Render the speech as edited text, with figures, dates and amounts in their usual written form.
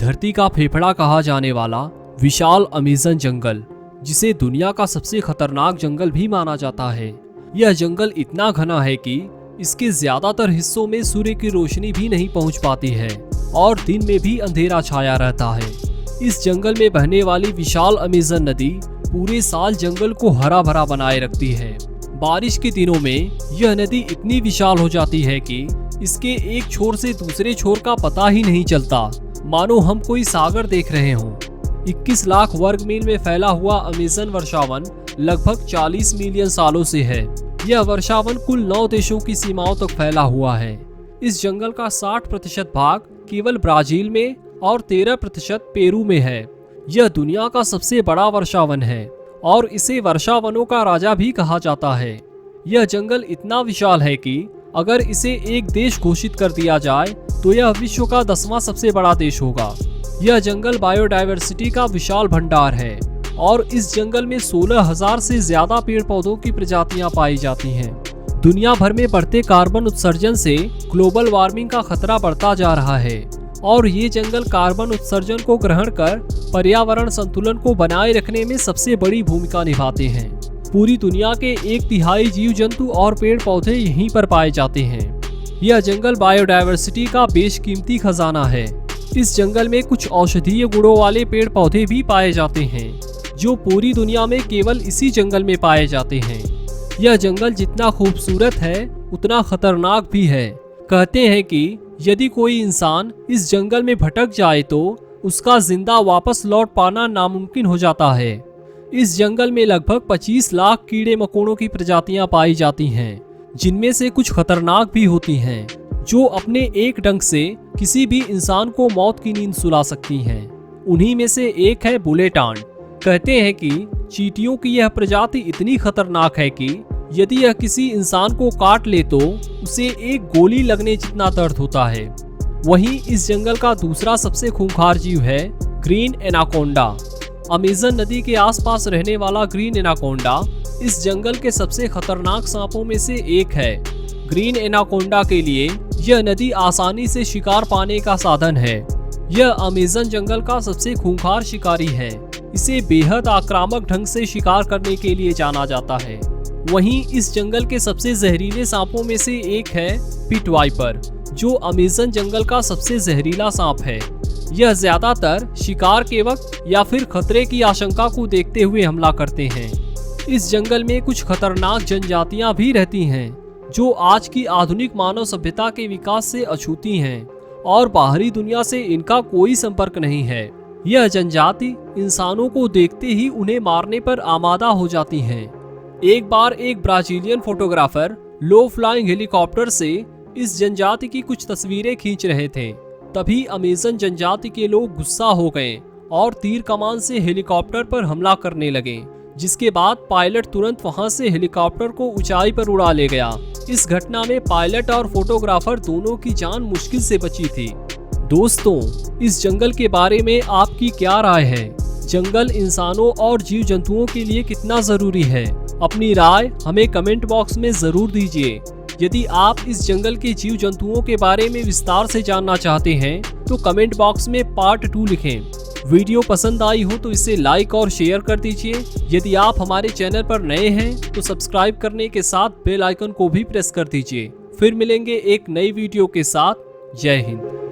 धरती का फेफड़ा कहा जाने वाला विशाल अमेज़न जंगल, जिसे दुनिया का सबसे खतरनाक जंगल भी माना जाता है। यह जंगल इतना घना है कि इसके ज्यादातर हिस्सों में सूर्य की रोशनी भी नहीं पहुंच पाती है और दिन में भी अंधेरा छाया रहता है। इस जंगल में बहने वाली विशाल अमेज़न नदी पूरे साल जंगल को हरा भरा बनाए रखती है। बारिश के दिनों में यह नदी इतनी विशाल हो जाती है कि इसके एक छोर से दूसरे छोर का पता ही नहीं चलता, मानो हम कोई सागर देख रहे हों। 21 लाख वर्ग मील में फैला हुआ अमेज़न वर्षावन लगभग 40 मिलियन सालों से है। यह वर्षावन कुल 9 देशों की सीमाओं तक फैला हुआ है। इस जंगल का 60% भाग केवल ब्राजील में और 13% पेरू में है। यह दुनिया का सबसे बड़ा वर्षावन है और इसे वर्षावनों का राजा भी कहा जाता है। यह जंगल इतना विशाल है कि अगर इसे एक देश घोषित कर दिया जाए तो यह विश्व का 10वां सबसे बड़ा देश होगा। यह जंगल बायोडायवर्सिटी का विशाल भंडार है और इस जंगल में 16,000 से ज्यादा पेड़ पौधों की प्रजातियां पाई जाती हैं। दुनिया भर में बढ़ते कार्बन उत्सर्जन से ग्लोबल वार्मिंग का खतरा बढ़ता जा रहा है और ये जंगल कार्बन उत्सर्जन को ग्रहण कर पर्यावरण संतुलन को बनाए रखने में सबसे बड़ी भूमिका निभाते हैं। पूरी दुनिया के 1/3 जीव जंतु और पेड़ पौधे यहीं पर पाए जाते हैं। यह जंगल बायोडायवर्सिटी का बेशकीमती खजाना है। इस जंगल में कुछ औषधीय गुणों वाले पेड़ पौधे भी पाए जाते हैं जो पूरी दुनिया में केवल इसी जंगल में पाए जाते हैं। यह जंगल जितना खूबसूरत है उतना खतरनाक भी है। कहते हैं कि यदि कोई इंसान इस जंगल में भटक जाए तो उसका जिंदा वापस लौट पाना नामुमकिन हो जाता है। इस जंगल में लगभग 25 लाख कीड़े मकोड़ों की प्रजातियां पाई जाती हैं, जिनमें से कुछ खतरनाक भी होती हैं, जो अपने एक डंक से किसी भी इंसान को मौत की नींद सुला सकती हैं। उन्हीं में से एक है बुलेट-आंट। कहते हैं कि चींटियों की यह प्रजाति इतनी खतरनाक है कि यदि यह किसी इंसान को काट ले तो उसे एक गोली लगने जितना दर्द होता है। वहीं इस जंगल का दूसरा सबसे खूंखार जीव है ग्रीन एनाकोंडा। अमेज़न नदी के आसपास रहने वाला ग्रीन एनाकोंडा इस जंगल के सबसे खतरनाक सांपों में से एक है। ग्रीन एनाकोंडा के लिए यह नदी आसानी से शिकार पाने का साधन है। यह अमेज़न जंगल का सबसे खूंखार शिकारी है। इसे बेहद आक्रामक ढंग से शिकार करने के लिए जाना जाता है। वहीं इस जंगल के सबसे जहरीले सांपों में से एक है पिट वाइपर, जो अमेज़न जंगल का सबसे जहरीला सांप है। यह ज्यादातर शिकार के वक्त या फिर खतरे की आशंका को देखते हुए हमला करते हैं। इस जंगल में कुछ खतरनाक जनजातियां भी रहती हैं जो आज की आधुनिक मानव सभ्यता के विकास से अछूती हैं और बाहरी दुनिया से इनका कोई संपर्क नहीं है। यह जनजाति इंसानों को देखते ही उन्हें मारने पर आमादा हो जाती हैं। एक बार एक ब्राजीलियन फोटोग्राफर लो फ्लाइंग हेलीकॉप्टर से इस जनजाति की कुछ तस्वीरें खींच रहे थे। तभी अमेज़न जनजाति के लोग गुस्सा हो गए और तीर कमान से हेलीकॉप्टर पर हमला करने लगे, जिसके बाद पायलट तुरंत वहां से हेलीकॉप्टर को ऊंचाई पर उड़ा ले गया। इस घटना में पायलट और फोटोग्राफर दोनों की जान मुश्किल से बची थी। दोस्तों, इस जंगल के बारे में आपकी क्या राय है? जंगल इंसानों और जीव जंतुओं के लिए कितना जरूरी है? अपनी राय हमें कमेंट बॉक्स में जरूर दीजिए। यदि आप इस जंगल के जीव जंतुओं के बारे में विस्तार से जानना चाहते हैं तो कमेंट बॉक्स में पार्ट 2 लिखें। वीडियो पसंद आई हो तो इसे लाइक और शेयर कर दीजिए। यदि आप हमारे चैनल पर नए हैं तो सब्सक्राइब करने के साथ बेल आइकन को भी प्रेस कर दीजिए। फिर मिलेंगे एक नई वीडियो के साथ। जय हिंद।